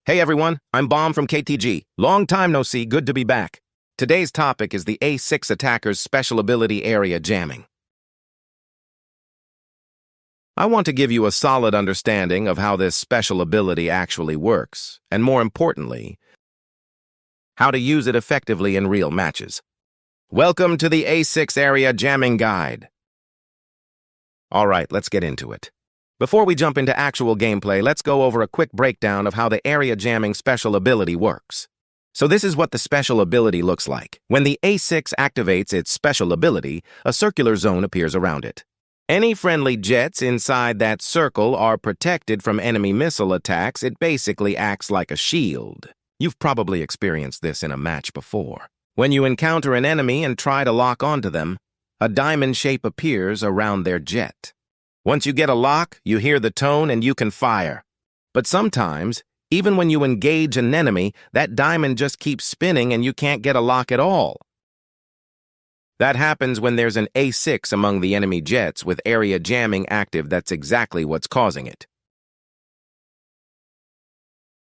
Hey everyone, I'm Bomb from KTG. Long time no see, good to be back. Today's topic is the A6 attacker's special ability area jamming. I want to give you a solid understanding of how this special ability actually works, and more importantly, how to use it effectively in real matches. Welcome to the A6 area jamming guide. Alright, let's get into it. Before we jump into actual gameplay, let's go over a quick breakdown of how the area jamming special ability works. So this is what the special ability looks like. When the A6 activates its special ability, a circular zone appears around it. Any friendly jets inside that circle are protected from enemy missile attacks. It basically acts like a shield. You've probably experienced this in a match before. When you encounter an enemy and try to lock onto them, a diamond shape appears around their jet. Once you get a lock, you hear the tone and you can fire. But sometimes, even when you engage an enemy, that diamond just keeps spinning and you can't get a lock at all. That happens when there's an A6 among the enemy jets with area jamming active. That's exactly what's causing it.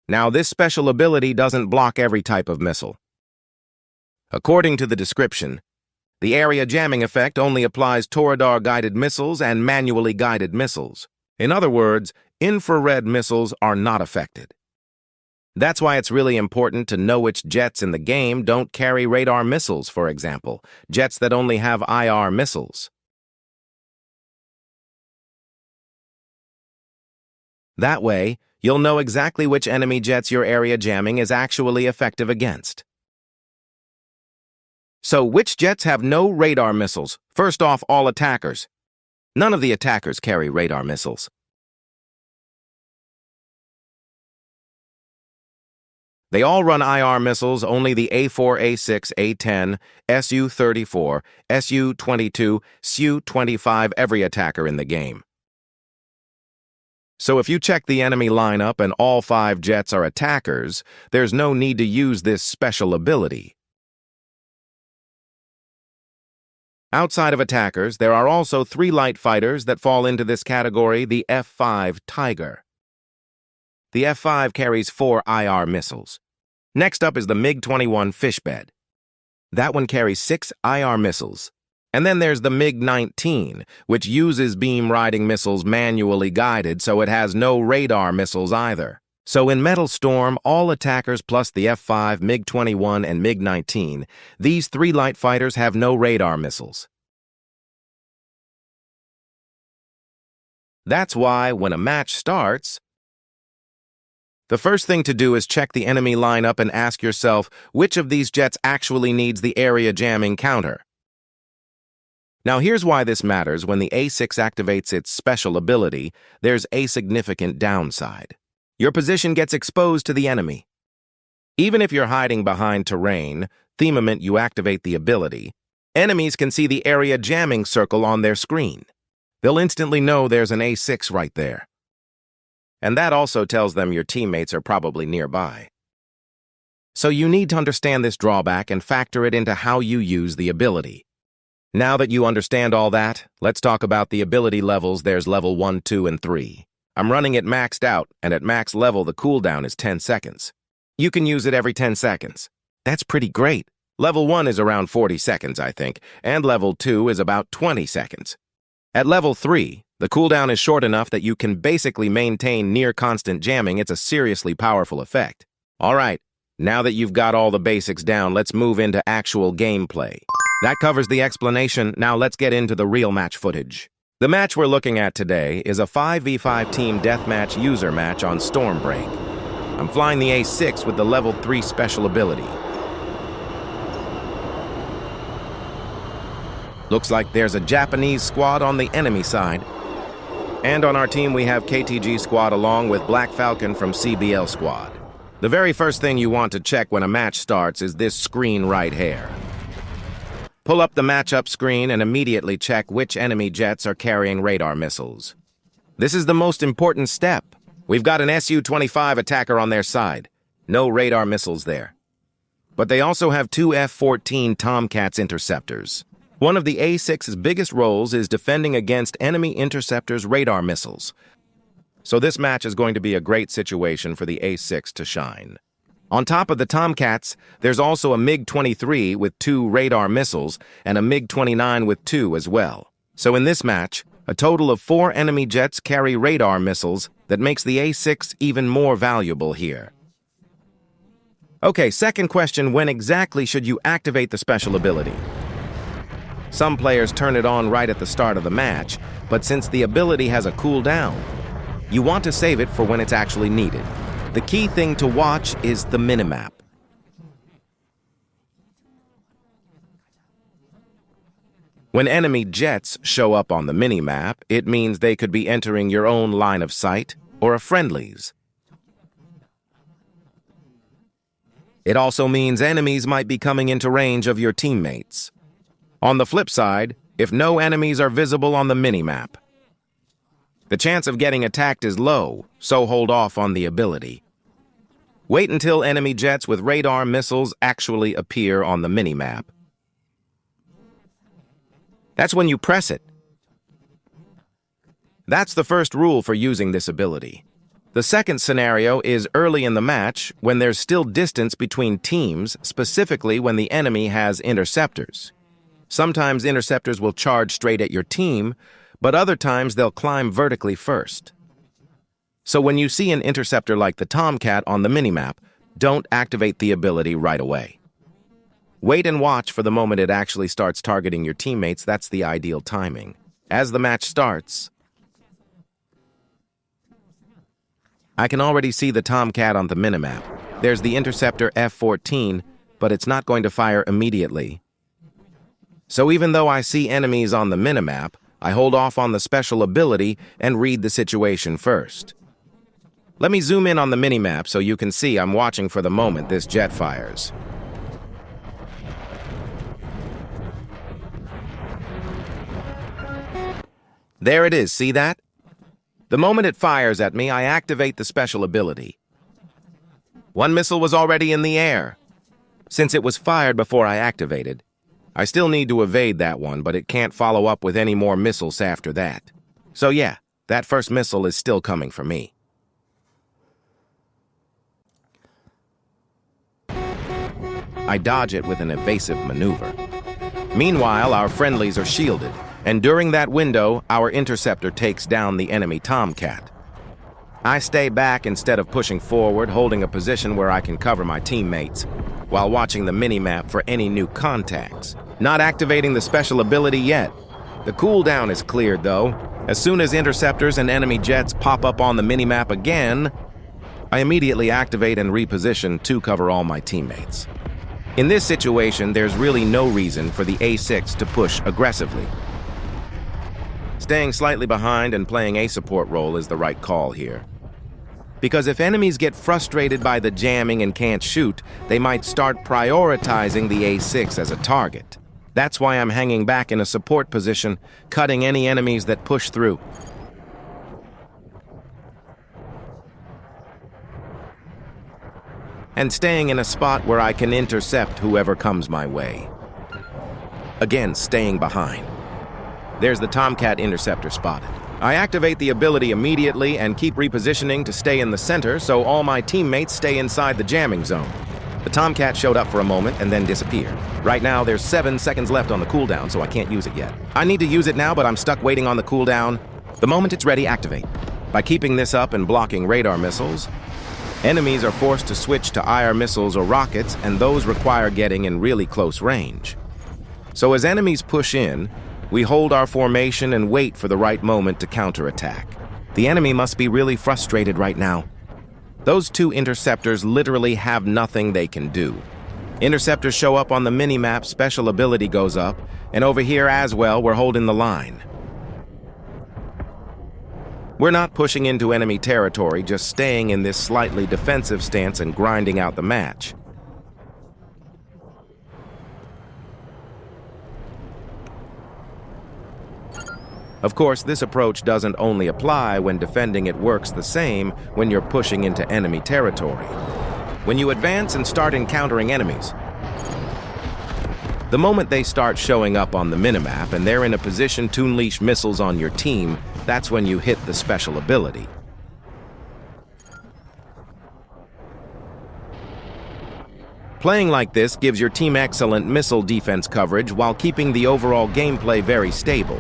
Now, this special ability doesn't block every type of missile. According to the description, the area jamming effect only applies to radar-guided missiles and manually guided missiles. In other words, infrared missiles are not affected. That's why it's really important to know which jets in the game don't carry radar missiles, for example, jets that only have IR missiles. That way, you'll know exactly which enemy jets your area jamming is actually effective against. So, which jets have no radar missiles? First off, all attackers. None of the attackers carry radar missiles. They all run IR missiles, only the A4, A6, A10, Su-34, Su-22, Su-25, every attacker in the game. So if you check the enemy lineup and all 5 jets are attackers, there's no need to use this special ability. Outside of attackers, there are also 3 light fighters that fall into this category, the F5 Tiger. The F5 carries 4 IR missiles. Next up is the MiG-21 Fishbed. That one carries 6 IR missiles. And then there's the MiG-19, which uses beam-riding missiles manually guided, so it has no radar missiles either. So in Metalstorm, all attackers plus the F5, MiG-21, and MiG-19, these 3 light fighters have no radar missiles. That's why, when a match starts, the first thing to do is check the enemy lineup and ask yourself which of these jets actually needs the area jamming counter. Now here's why this matters. When the A6 activates its special ability, there's a significant downside. Your position gets exposed to the enemy. Even if you're hiding behind terrain, the moment you activate the ability, enemies can see the area jamming circle on their screen. They'll instantly know there's an A6 right there. And that also tells them your teammates are probably nearby. So you need to understand this drawback and factor it into how you use the ability. Now that you understand all that, let's talk about the ability levels. There's level 1, 2, and 3. I'm running it maxed out, and at max level, the cooldown is 10 seconds. You can use it every 10 seconds. That's pretty great. Level 1 is around 40 seconds, I think, and level 2 is about 20 seconds. At level 3, the cooldown is short enough that you can basically maintain near constant jamming. It's a seriously powerful effect. All right, now that you've got all the basics down, let's move into actual gameplay. That covers the explanation. Now let's get into the real match footage. The match we're looking at today is a 5v5 team deathmatch user match on Stormbreak. I'm flying the A6 with the level 3 special ability. Looks like there's a Japanese squad on the enemy side. And on our team we have KTG squad along with Black Falcon from CBL squad. The very first thing you want to check when a match starts is this screen right here. Pull up the matchup screen and immediately check which enemy jets are carrying radar missiles. This is the most important step. We've got an Su-25 attacker on their side. No radar missiles there. But they also have 2 F-14 Tomcats interceptors. One of the A6's biggest roles is defending against enemy interceptors' radar missiles. So this match is going to be a great situation for the A6 to shine. On top of the Tomcats, there's also a MiG-23 with 2 radar missiles and a MiG-29 with 2 as well. So in this match, a total of 4 enemy jets carry radar missiles that makes the A6 even more valuable here. Okay, second question, when exactly should you activate the special ability? Some players turn it on right at the start of the match, but since the ability has a cooldown, you want to save it for when it's actually needed. The key thing to watch is the minimap. When enemy jets show up on the minimap, it means they could be entering your own line of sight or a friendly's. It also means enemies might be coming into range of your teammates. On the flip side, if no enemies are visible on the minimap, the chance of getting attacked is low, so hold off on the ability. Wait until enemy jets with radar missiles actually appear on the minimap. That's when you press it. That's the first rule for using this ability. The second scenario is early in the match when there's still distance between teams, specifically when the enemy has interceptors. Sometimes interceptors will charge straight at your team, but other times they'll climb vertically first. So when you see an interceptor like the Tomcat on the minimap, don't activate the ability right away. Wait and watch for the moment it actually starts targeting your teammates. That's the ideal timing. As the match starts, I can already see the Tomcat on the minimap. There's the interceptor F-14, but it's not going to fire immediately. So even though I see enemies on the minimap, I hold off on the special ability and read the situation first. Let me zoom in on the minimap so you can see I'm watching for the moment this jet fires. There it is, see that? The moment it fires at me, I activate the special ability. One missile was already in the air. Since it was fired before I activated, I still need to evade that one, but it can't follow up with any more missiles after that. So yeah, that first missile is still coming for me. I dodge it with an evasive maneuver. Meanwhile, our friendlies are shielded, and during that window, our interceptor takes down the enemy Tomcat. I stay back instead of pushing forward, holding a position where I can cover my teammates, while watching the minimap for any new contacts. Not activating the special ability yet. The cooldown is cleared, though. As soon as interceptors and enemy jets pop up on the minimap again, I immediately activate and reposition to cover all my teammates. In this situation, there's really no reason for the A6 to push aggressively. Staying slightly behind and playing a support role is the right call here. Because if enemies get frustrated by the jamming and can't shoot, they might start prioritizing the A6 as a target. That's why I'm hanging back in a support position, cutting any enemies that push through. And staying in a spot where I can intercept whoever comes my way. Again, staying behind. There's the Tomcat interceptor spotted. I activate the ability immediately and keep repositioning to stay in the center so all my teammates stay inside the jamming zone. The Tomcat showed up for a moment and then disappeared. Right now, there's 7 seconds left on the cooldown, so I can't use it yet. I need to use it now, but I'm stuck waiting on the cooldown. The moment it's ready, activate. By keeping this up and blocking radar missiles, enemies are forced to switch to IR missiles or rockets, and those require getting in really close range. So as enemies push in, we hold our formation and wait for the right moment to counterattack. The enemy must be really frustrated right now. Those 2 interceptors literally have nothing they can do. Interceptors show up on the minimap, special ability goes up, and over here as well, we're holding the line. We're not pushing into enemy territory, just staying in this slightly defensive stance and grinding out the match. Of course, this approach doesn't only apply when defending, it works the same when you're pushing into enemy territory. When you advance and start encountering enemies, the moment they start showing up on the minimap and they're in a position to unleash missiles on your team, that's when you hit the special ability. Playing like this gives your team excellent missile defense coverage while keeping the overall gameplay very stable.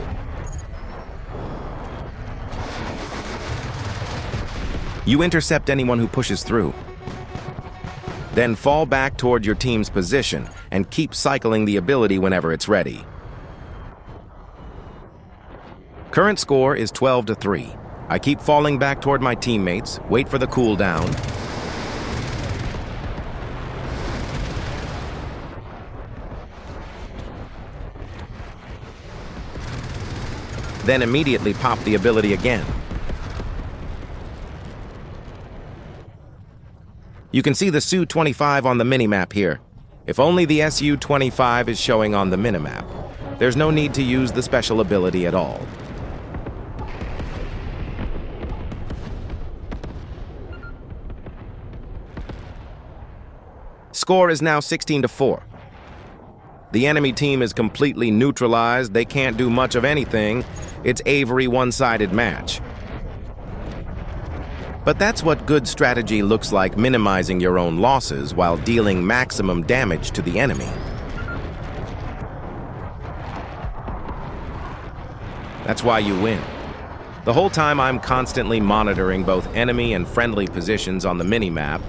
You intercept anyone who pushes through. Then fall back toward your team's position and keep cycling the ability whenever it's ready. Current score is 12-3. I keep falling back toward my teammates, wait for the cooldown. Then immediately pop the ability again. You can see the Su-25 on the minimap here. If only the Su-25 is showing on the minimap, there's no need to use the special ability at all. Score is now 16-4. The enemy team is completely neutralized. They can't do much of anything. It's a very one-sided match. But that's what good strategy looks like, minimizing your own losses while dealing maximum damage to the enemy. That's why you win. The whole time I'm constantly monitoring both enemy and friendly positions on the minimap,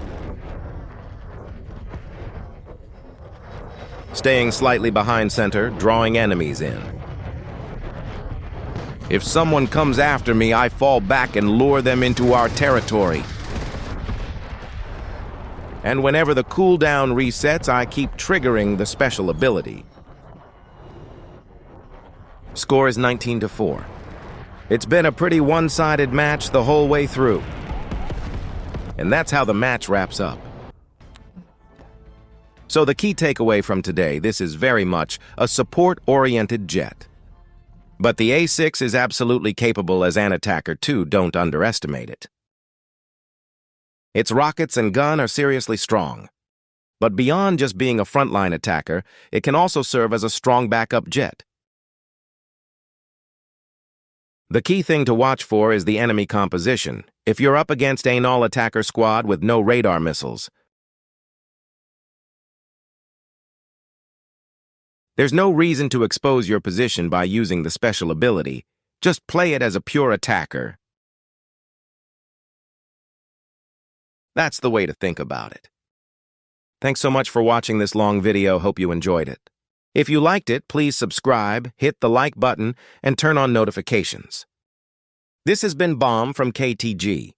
staying slightly behind center, drawing enemies in. If someone comes after me, I fall back and lure them into our territory. And whenever the cooldown resets, I keep triggering the special ability. Score is 19-4. It's been a pretty one-sided match the whole way through. And that's how the match wraps up. So the key takeaway from today, this is very much a support-oriented jet. But the A6 is absolutely capable as an attacker too, don't underestimate it. Its rockets and gun are seriously strong. But beyond just being a frontline attacker, it can also serve as a strong backup jet. The key thing to watch for is the enemy composition. If you're up against an all-attacker squad with no radar missiles, there's no reason to expose your position by using the special ability. Just play it as a pure attacker. That's the way to think about it. Thanks so much for watching this long video. Hope you enjoyed it. If you liked it, please subscribe, hit the like button, and turn on notifications. This has been Bomb from KTG.